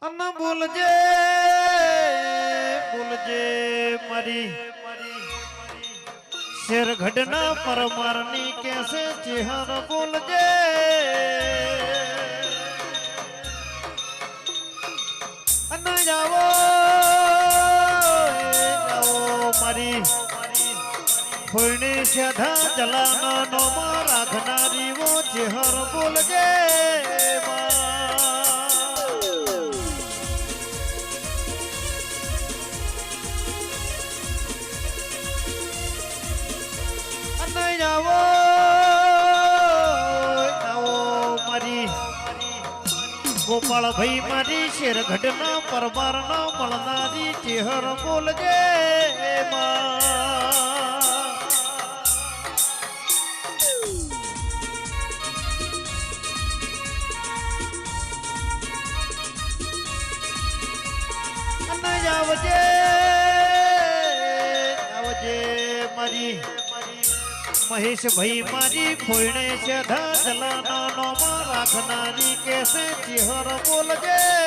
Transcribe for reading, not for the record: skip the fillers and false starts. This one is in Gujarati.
અન બોલજે બોલજે મારી શેર ઘડના પરમારની કેસે ચેહર બોલજે અન જાવો મારી ફોઈની સાધા જલાના નોમાં રાખનારી વો ચેહર બોલજે આવો મારી ગોપાળ ભાઈ મારી શેર ઘટના પરમાર ના મળનારી ચેહર બોલજે આવજે આવજે મારી મહેશ ભાઈ મારી ફોઈને છે ધજલાના નોમાં રાખનારી કેસે ચેહર બોલજે